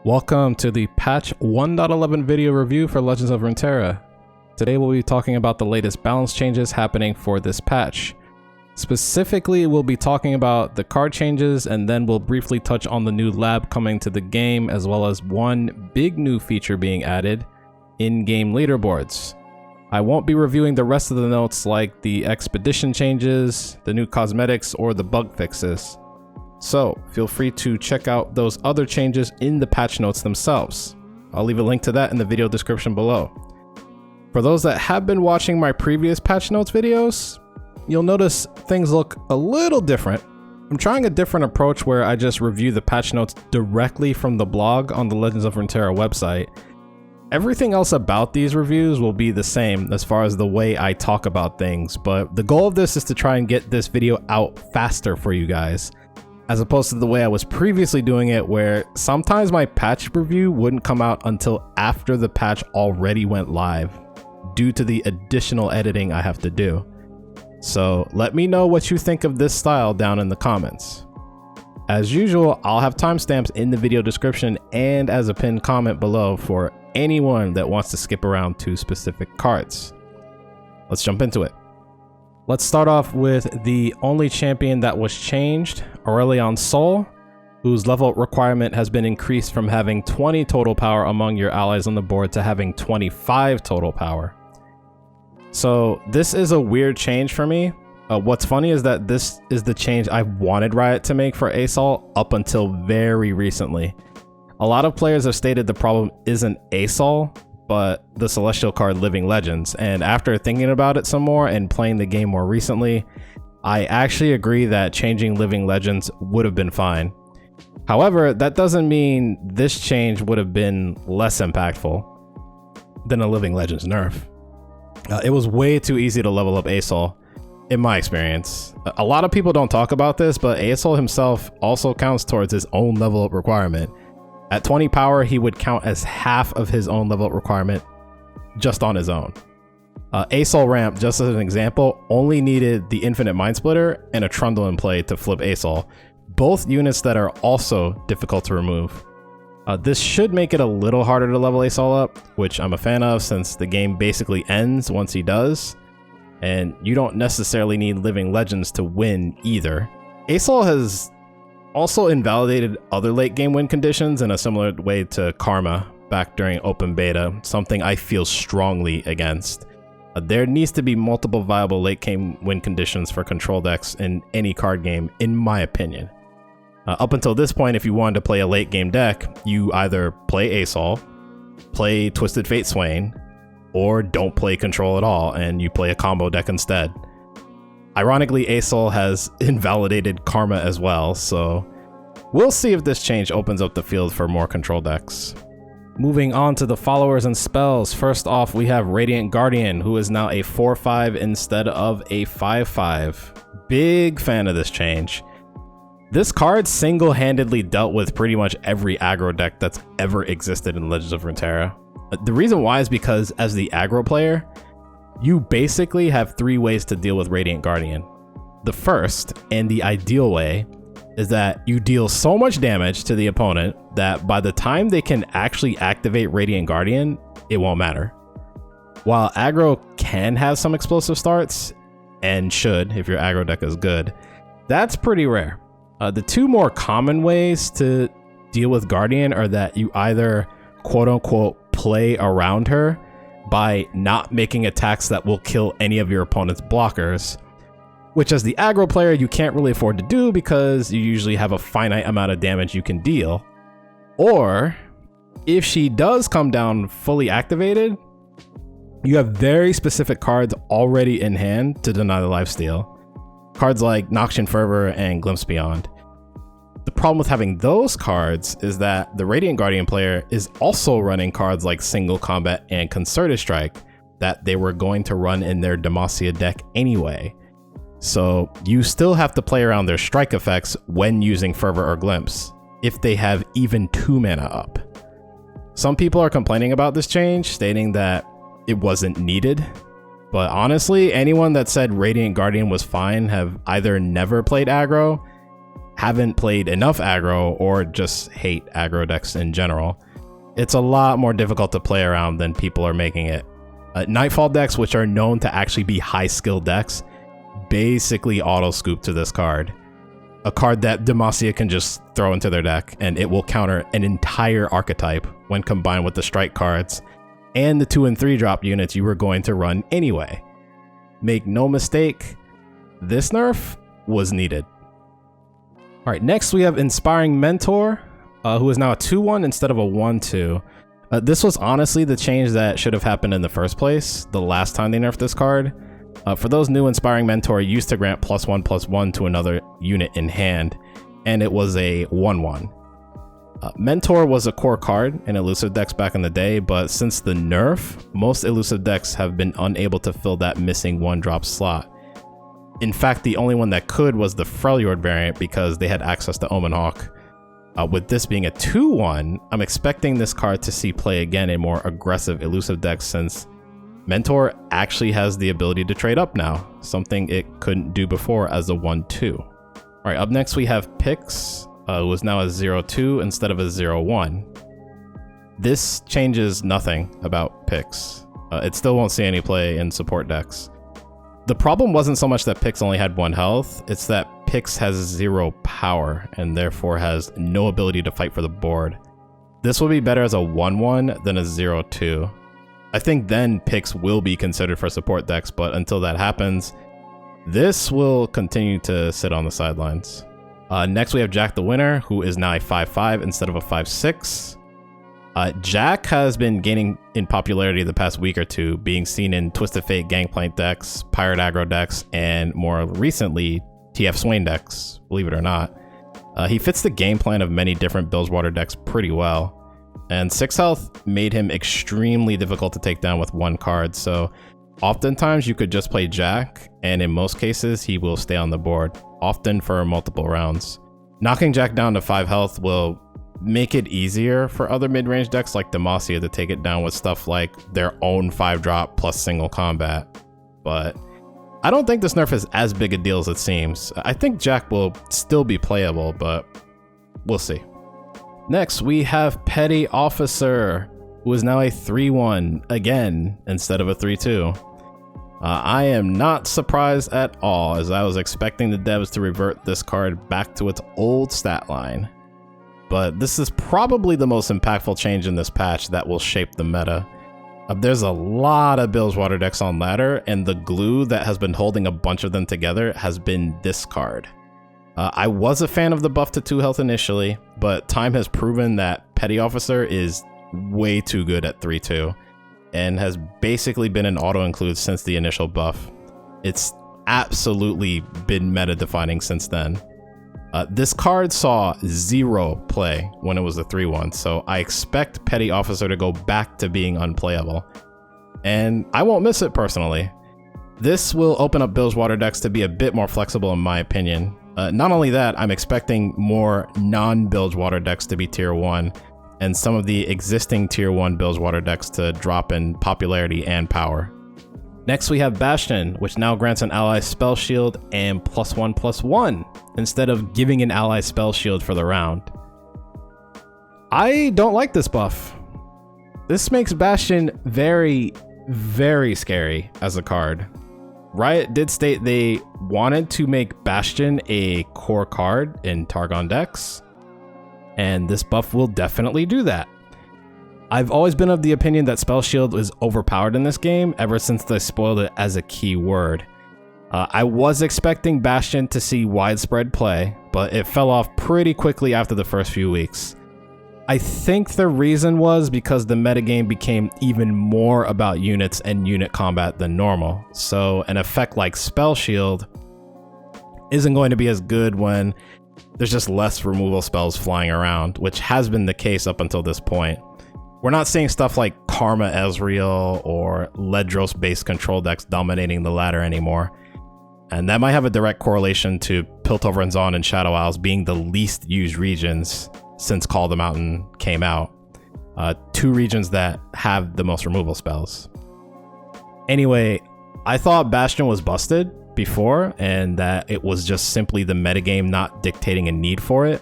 Welcome to the patch 1.11 video review for Legends of Runeterra. Today we'll be talking about the latest balance changes happening for this patch. Specifically, we'll be talking about the card changes, and then we'll briefly touch on the new lab coming to the game, as well as one big new feature being added, in-game leaderboards. I won't be reviewing the rest of the notes like the expedition changes, the new cosmetics, or the bug fixes. So feel free to check out those other changes in the patch notes themselves. I'll leave a link to that in the video description below. For those that have been watching my previous patch notes videos, you'll notice things look a little different. I'm trying a different approach where I just review the patch notes directly from the blog on the Legends of Runeterra website. Everything else about these reviews will be the same as far as the way I talk about things, but the goal of this is to try and get this video out faster for you guys, as opposed to the way I was previously doing it, where sometimes my patch review wouldn't come out until after the patch already went live, due to the additional editing I have to do. So let me know what you think of this style down in the comments. As usual, I'll have timestamps in the video description and as a pinned comment below for anyone that wants to skip around to specific cards. Let's jump into it. Let's start off with the only champion that was changed, Aurelion Sol, whose level up requirement has been increased from having 20 total power among your allies on the board to having 25 total power. So this is a weird change for me. What's funny is that this is the change I wanted Riot to make for Sol up until very recently. A lot of players have stated the problem isn't Sol, but the celestial card Living Legends, and after thinking about it some more and playing the game more recently, I actually agree that changing Living Legends would have been fine. However, that doesn't mean this change would have been less impactful than a Living Legends nerf. It was way too easy to level up Sol, in my experience. A lot of people don't talk about this, but Sol himself also counts towards his own level up requirement. At 20 power, he would count as half of his own level up requirement just on his own. Sol ramp, just as an example, only needed the Infinite Mind Splitter and a Trundle in play to flip Sol, both units that are also difficult to remove. This should make it a little harder to level Sol up, which I'm a fan of since the game basically ends once he does, and you don't necessarily need Living Legends to win either. Sol has also invalidated other late game win conditions in a similar way to Karma back during open beta, something I feel strongly against. There needs to be multiple viable late game win conditions for control decks in any card game, in my opinion. Up until this point, if you wanted to play a late game deck, you either play Sol, play Twisted Fate Swain, or don't play control at all and you play a combo deck instead. Ironically, Sol has invalidated Karma as well, so we'll see if this change opens up the field for more control decks. Moving on to the followers and spells, first off we have Radiant Guardian, who is now a 4/5 instead of a 5/5. Big fan of this change. This card single-handedly dealt with pretty much every aggro deck that's ever existed in Legends of Runeterra. The reason why is because as the aggro player, you basically have three ways to deal with Radiant Guardian. The first, and the ideal way, is that you deal so much damage to the opponent that by the time they can actually activate Radiant Guardian, it won't matter. While aggro can have some explosive starts, and should if your aggro deck is good, that's pretty rare. The two more common ways to deal with Guardian are that you either quote-unquote play around her by not making attacks that will kill any of your opponent's blockers, which as the aggro player you can't really afford to do because you usually have a finite amount of damage you can deal. Or if she does come down fully activated, you have very specific cards already in hand to deny the lifesteal. Cards like Noxian Fervor and Glimpse Beyond. The problem with having those cards is that the Radiant Guardian player is also running cards like Single Combat and Concerted Strike that they were going to run in their Demacia deck anyway. So you still have to play around their strike effects when using Fervor or Glimpse, if they have even 2 mana up. Some people are complaining about this change, stating that it wasn't needed, but honestly, anyone that said Radiant Guardian was fine have either never played aggro, haven't played enough aggro or just hate aggro decks in general, it's a lot more difficult to play around than people are making it. Nightfall decks, which are known to actually be high skill decks, basically auto scoop to this card. A card that Demacia can just throw into their deck and it will counter an entire archetype when combined with the strike cards and the 2 and 3 drop units you were going to run anyway. Make no mistake, this nerf was needed. Alright, next we have Inspiring Mentor, who is now a 2-1 instead of a 1-2. This was honestly the change that should have happened in the first place, the last time they nerfed this card. For those new, Inspiring Mentor used to grant +1/+1 to another unit in hand, and it was a 1/1. Mentor was a core card in elusive decks back in the day, but since the nerf, most elusive decks have been unable to fill that missing 1-drop slot. In fact, the only one that could was the Freljord variant because they had access to Omen Hawk. With this being a 2-1, I'm expecting this card to see play again in more aggressive elusive decks since Mentor actually has the ability to trade up now, something it couldn't do before as a 1-2. Alright, up next we have Pix, who is now a 0-2 instead of a 0-1. This changes nothing about Pix. It still won't see any play in support decks. The problem wasn't so much that Pix only had 1 health, it's that Pix has 0 power and therefore has no ability to fight for the board. This will be better as a 1-1 than a 0-2. I think then Pix will be considered for support decks, but until that happens, this will continue to sit on the sidelines. Next we have Jack the Winner, who is now a 5-5 instead of a 5-6. Jack has been gaining in popularity the past week or two, being seen in Twisted Fate Gangplank decks, Pirate Aggro decks, and more recently, TF Swain decks, believe it or not. He fits the game plan of many different Bilgewater decks pretty well, and 6 health made him extremely difficult to take down with 1 card, so oftentimes you could just play Jack, and in most cases he will stay on the board, often for multiple rounds. Knocking Jack down to 5 health will make it easier for other mid-range decks like Demacia to take it down with stuff like their own 5-drop plus single combat, but I don't think this nerf is as big a deal as it seems. I think Jack will still be playable, but we'll see. Next, we have Petty Officer, who is now a 3-1 again instead of a 3-2. I am not surprised at all, as I was expecting the devs to revert this card back to its old stat line. But this is probably the most impactful change in this patch that will shape the meta. There's a lot of Bilgewater decks on ladder, and the glue that has been holding a bunch of them together has been this card. I was a fan of the buff to 2 health initially, but time has proven that Petty Officer is way too good at 3-2, and has basically been an auto-include since the initial buff. It's absolutely been meta-defining since then. This card saw 0 play when it was a 3-1, so I expect Petty Officer to go back to being unplayable. And I won't miss it personally. This will open up Bilgewater decks to be a bit more flexible in my opinion. Not only that, I'm expecting more non-Bilgewater decks to be tier 1, and some of the existing tier 1 Bilgewater decks to drop in popularity and power. Next we have Bastion, which now grants an ally spell shield and +1/+1 instead of giving an ally spell shield for the round. I don't like this buff. This makes Bastion very, very scary as a card. Riot did state they wanted to make Bastion a core card in Targon decks, and this buff will definitely do that. I've always been of the opinion that Spell Shield is overpowered in this game ever since they spoiled it as a key word. I was expecting Bastion to see widespread play, but it fell off pretty quickly after the first few weeks. I think the reason was because the metagame became even more about units and unit combat than normal, so an effect like Spell Shield isn't going to be as good when there's just less removal spells flying around, which has been the case up until this point. We're not seeing stuff like Karma Ezreal or Ledros-based control decks dominating the ladder anymore, and that might have a direct correlation to Piltover and Zaun and Shadow Isles being the least used regions since Call of the Mountain came out. 2 regions that have the most removal spells. Anyway, I thought Bastion was busted, before, and that it was just simply the metagame not dictating a need for it.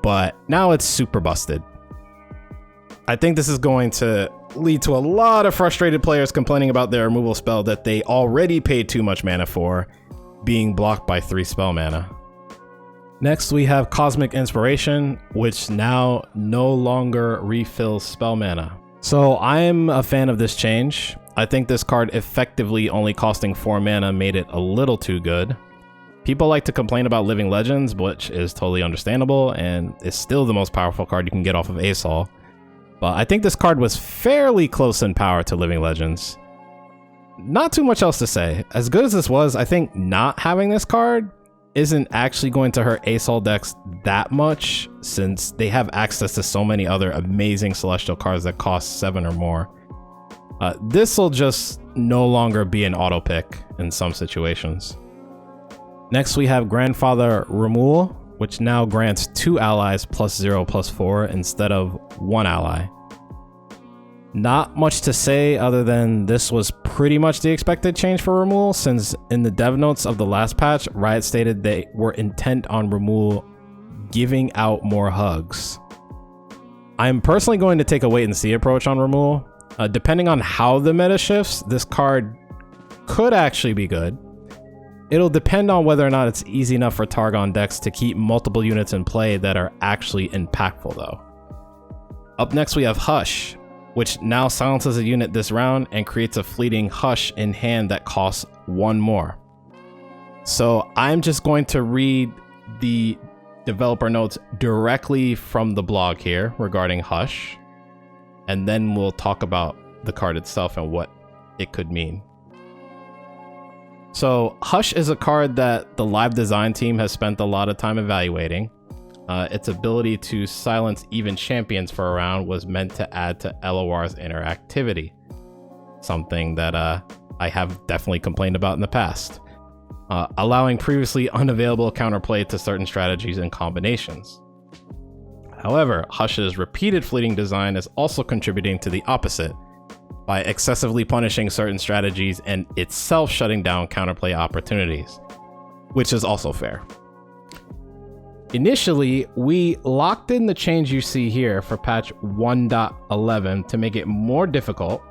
But now it's super busted. I think this is going to lead to a lot of frustrated players complaining about their removal spell that they already paid too much mana for, being blocked by 3 spell mana. Next, we have Cosmic Inspiration, which now no longer refills spell mana. So I'm a fan of this change. I think this card effectively only costing 4 mana made it a little too good. People like to complain about Living Legends, which is totally understandable, and is still the most powerful card you can get off of Asol. But I think this card was fairly close in power to Living Legends. Not too much else to say. As good as this was, I think not having this card isn't actually going to hurt Asol decks that much, since they have access to so many other amazing Celestial cards that cost 7 or more. This will just no longer be an auto pick in some situations. Next, we have Grandfather Rumul, which now grants 2 allies +0/+4 instead of 1 ally. Not much to say other than this was pretty much the expected change for Rumul, since in the dev notes of the last patch, Riot stated they were intent on Rumul giving out more hugs. I'm personally going to take a wait and see approach on Rumul. Depending on how the meta shifts, this card could actually be good. It'll depend on whether or not it's easy enough for Targon decks to keep multiple units in play that are actually impactful though. Up next we have Hush, which now silences a unit this round and creates a fleeting Hush in hand that costs 1 more. So I'm just going to read the developer notes directly from the blog here regarding Hush, and then we'll talk about the card itself and what it could mean. So Hush is a card that the live design team has spent a lot of time evaluating. Its ability to silence even champions for a round was meant to add to LOR's interactivity, something that I have definitely complained about in the past, allowing previously unavailable counterplay to certain strategies and combinations. However, Hush's repeated fleeting design is also contributing to the opposite, by excessively punishing certain strategies and itself shutting down counterplay opportunities, which is also fair. Initially, we locked in the change you see here for patch 1.11 to make it more difficult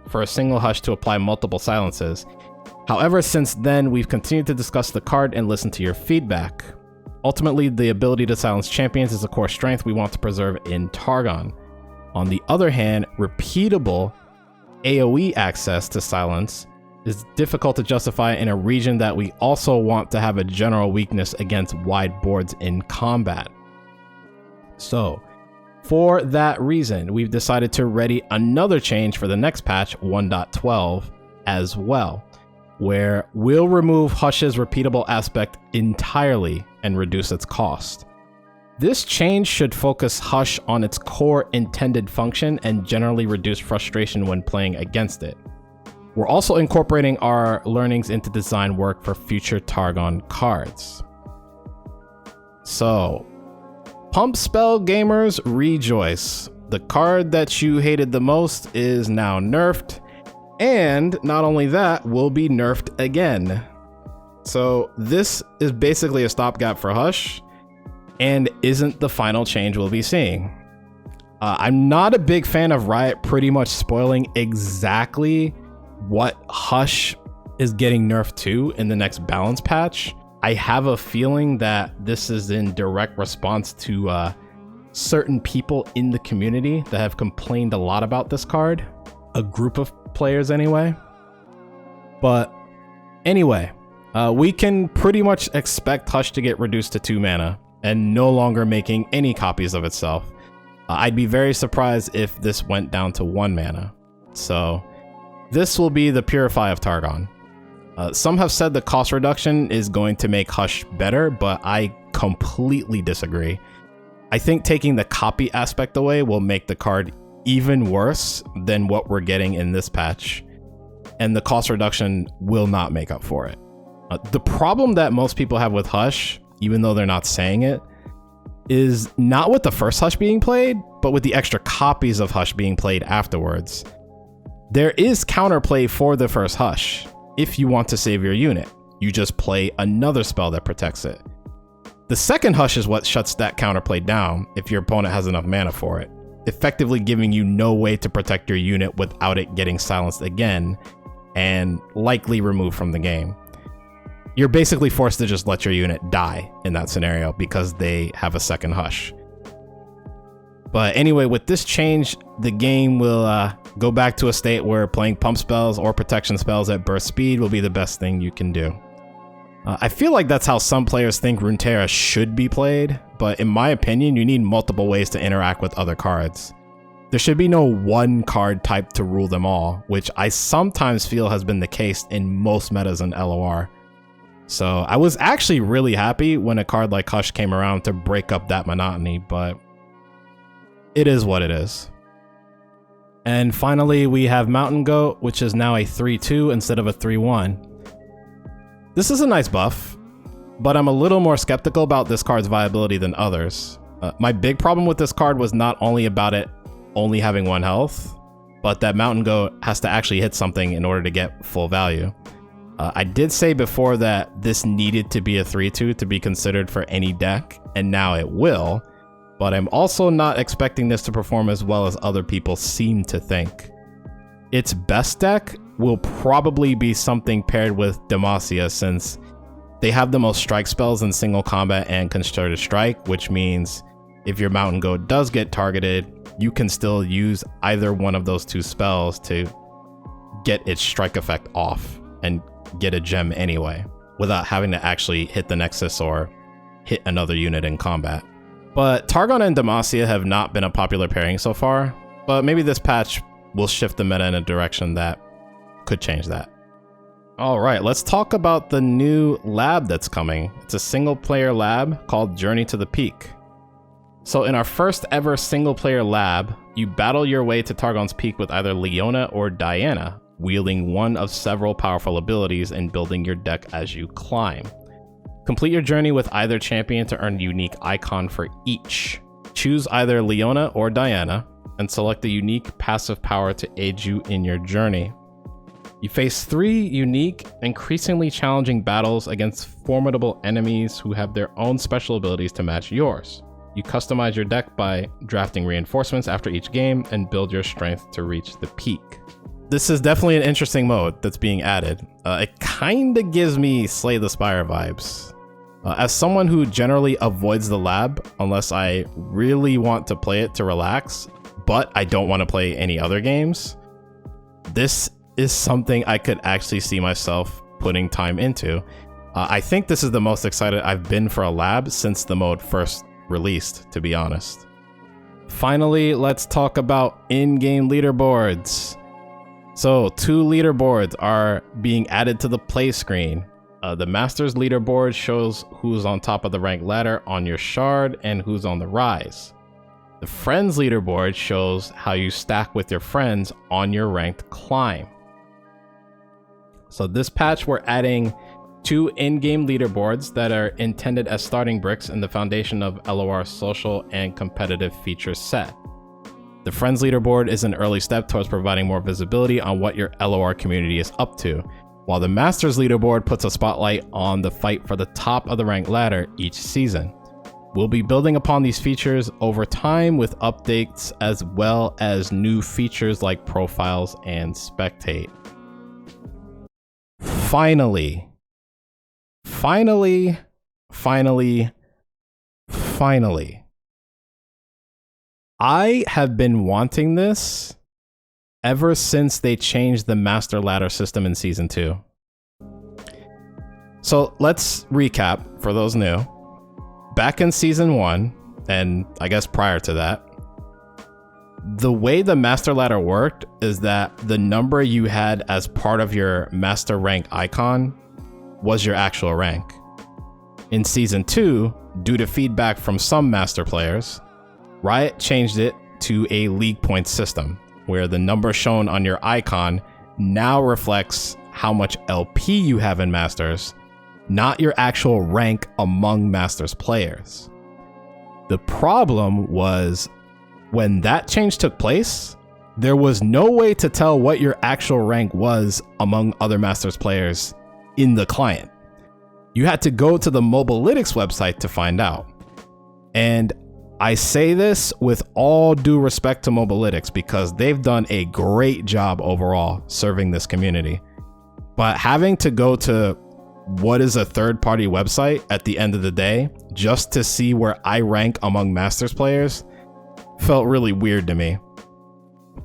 for a single Hush to apply multiple silences. However, since then, we've continued to discuss the card and listen to your feedback. Ultimately, the ability to silence champions is a core strength we want to preserve in Targon. On the other hand, repeatable AoE access to silence is difficult to justify in a region that we also want to have a general weakness against wide boards in combat. So, for that reason, we've decided to ready another change for the next patch, 1.12, as well, where we'll remove Hush's repeatable aspect entirely and reduce its cost. This change should focus Hush on its core intended function and generally reduce frustration when playing against it. We're also incorporating our learnings into design work for future Targon cards. So, Pump Spell gamers, rejoice. The card that you hated the most is now nerfed, and not only that, will be nerfed again. So this is basically a stopgap for Hush, and isn't the final change we'll be seeing. I'm not a big fan of Riot pretty much spoiling exactly what Hush is getting nerfed to in the next balance patch. I have a feeling that this is in direct response to certain people in the community that have complained a lot about this card. A group of players anyway. But anyway, we can pretty much expect Hush to get reduced to 2 mana and no longer making any copies of itself. I'd be very surprised if this went down to 1 mana. So this will be the Purify of Targon. Some have said the cost reduction is going to make Hush better, but I completely disagree. I think taking the copy aspect away will make the card even worse than what we're getting in this patch, and the cost reduction will not make up for it. The problem that most people have with Hush, even though they're not saying it, is not with the first Hush being played, but with the extra copies of Hush being played afterwards. There is counterplay for the first Hush. If you want to save your unit, you just play another spell that protects it. The second hush is what shuts that counterplay down if your opponent has enough mana for it, effectively giving you no way to protect your unit without it getting silenced again and likely removed from the game. You're basically forced to just let your unit die in that scenario because they have a second hush. But anyway, with this change, the game will go back to a state where playing pump spells or protection spells at burst speed will be the best thing you can do. I feel like that's how some players think Runeterra should be played, but in my opinion, you need multiple ways to interact with other cards. There should be no one card type to rule them all, which I sometimes feel has been the case in most metas in LOR. So I was actually really happy when a card like Hush came around to break up that monotony, but it is what it is. And finally, we have Mountain Goat, which is now a 3/2 instead of a 3/1. This is a nice buff, but I'm a little more skeptical about this card's viability than others. My big problem with this card was not only about it only having 1 health, but that Mountain Goat has to actually hit something in order to get full value. I did say before that this needed to be a 3/2 to be considered for any deck, and now it will, but I'm also not expecting this to perform as well as other people seem to think. Its best deck will probably be something paired with Demacia, since they have the most strike spells in single combat and concerted strike, which means if your Mountain Goat does get targeted, you can still use either one of those 2 spells to get its strike effect off and get a gem anyway, without having to actually hit the Nexus or hit another unit in combat. But Targon and Demacia have not been a popular pairing so far, but maybe this patch will shift the meta in a direction that could change that. All right, let's talk about the new lab that's coming. It's a single player lab called Journey to the Peak. So in our first ever single player lab, you battle your way to Targon's Peak with either Leona or Diana, wielding one of several powerful abilities and building your deck as you climb. Complete your journey with either champion to earn a unique icon for each. Choose either Leona or Diana, and select the unique passive power to aid you in your journey. You face 3 unique, increasingly challenging battles against formidable enemies who have their own special abilities to match yours. You customize your deck by drafting reinforcements after each game and build your strength to reach the peak. This is definitely an interesting mode that's being added. It kinda gives me Slay the Spire vibes. As someone who generally avoids the lab unless I really want to play it to relax, but I don't want to play any other games, this is something I could actually see myself putting time into. I think this is the most excited I've been for a lab since the mode first released, to be honest. Finally, let's talk about in-game leaderboards. So 2 leaderboards are being added to the play screen. The Masters leaderboard shows who's on top of the rank ladder on your shard and who's on the rise. The Friends leaderboard shows how you stack with your friends on your ranked climb. So this patch, we're adding 2 in-game leaderboards that are intended as starting bricks in the foundation of LOR's social and competitive feature set. The Friends leaderboard is an early step towards providing more visibility on what your LOR community is up to, while the Masters leaderboard puts a spotlight on the fight for the top of the rank ladder each season. We'll be building upon these features over time with updates as well as new features like profiles and spectate. Finally, I have been wanting this ever since they changed the Master Ladder system in Season 2. So let's recap for those new. Back in Season 1, and I guess prior to that, the way the Master Ladder worked is that the number you had as part of your Master rank icon was your actual rank. In Season 2, due to feedback from some Master players, Riot changed it to a league point system, where the number shown on your icon now reflects how much LP you have in Masters, not your actual rank among Masters players. The problem was, when that change took place, there was no way to tell what your actual rank was among other Masters players in the client. You had to go to the Mobalytics website to find out. And I say this with all due respect to Mobalytics because they've done a great job overall serving this community. But having to go to what is a third-party website at the end of the day just to see where I rank among Masters players felt really weird to me.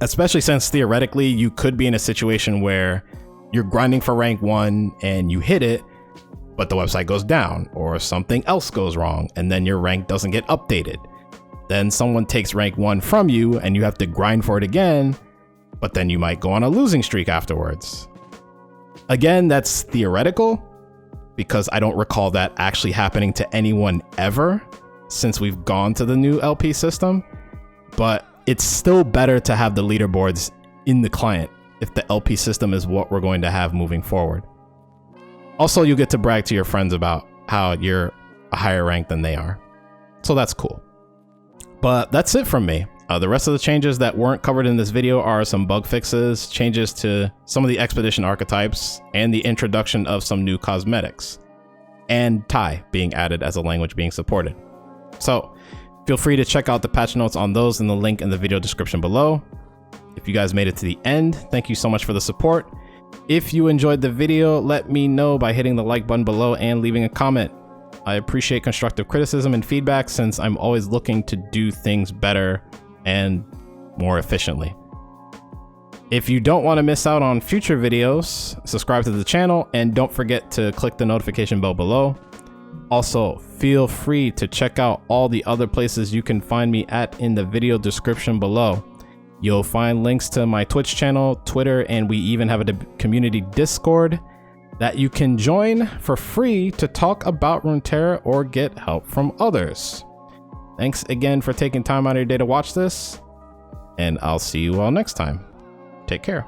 Especially since theoretically you could be in a situation where you're grinding for rank 1 and you hit it, but the website goes down or something else goes wrong and then your rank doesn't get updated. Then someone takes rank 1 from you and you have to grind for it again, but then you might go on a losing streak afterwards. Again, that's theoretical because I don't recall that actually happening to anyone ever since we've gone to the new LP system, but it's still better to have the leaderboards in the client if the LP system is what we're going to have moving forward. Also, you get to brag to your friends about how you're a higher rank than they are. So that's cool. But that's it from me. The rest of the changes that weren't covered in this video are some bug fixes, changes to some of the expedition archetypes, and the introduction of some new cosmetics, and Thai being added as a language being supported. So feel free to check out the patch notes on those in the link in the video description below. If you guys made it to the end, thank you so much for the support. If you enjoyed the video, let me know by hitting the like button below and leaving a comment. I appreciate constructive criticism and feedback since I'm always looking to do things better and more efficiently. If you don't want to miss out on future videos, subscribe to the channel and don't forget to click the notification bell below. Also, feel free to check out all the other places you can find me at in the video description below. You'll find links to my Twitch channel, Twitter, and we even have a community Discord that you can join for free to talk about Runeterra or get help from others. Thanks again for taking time out of your day to watch this, and I'll see you all next time. Take care.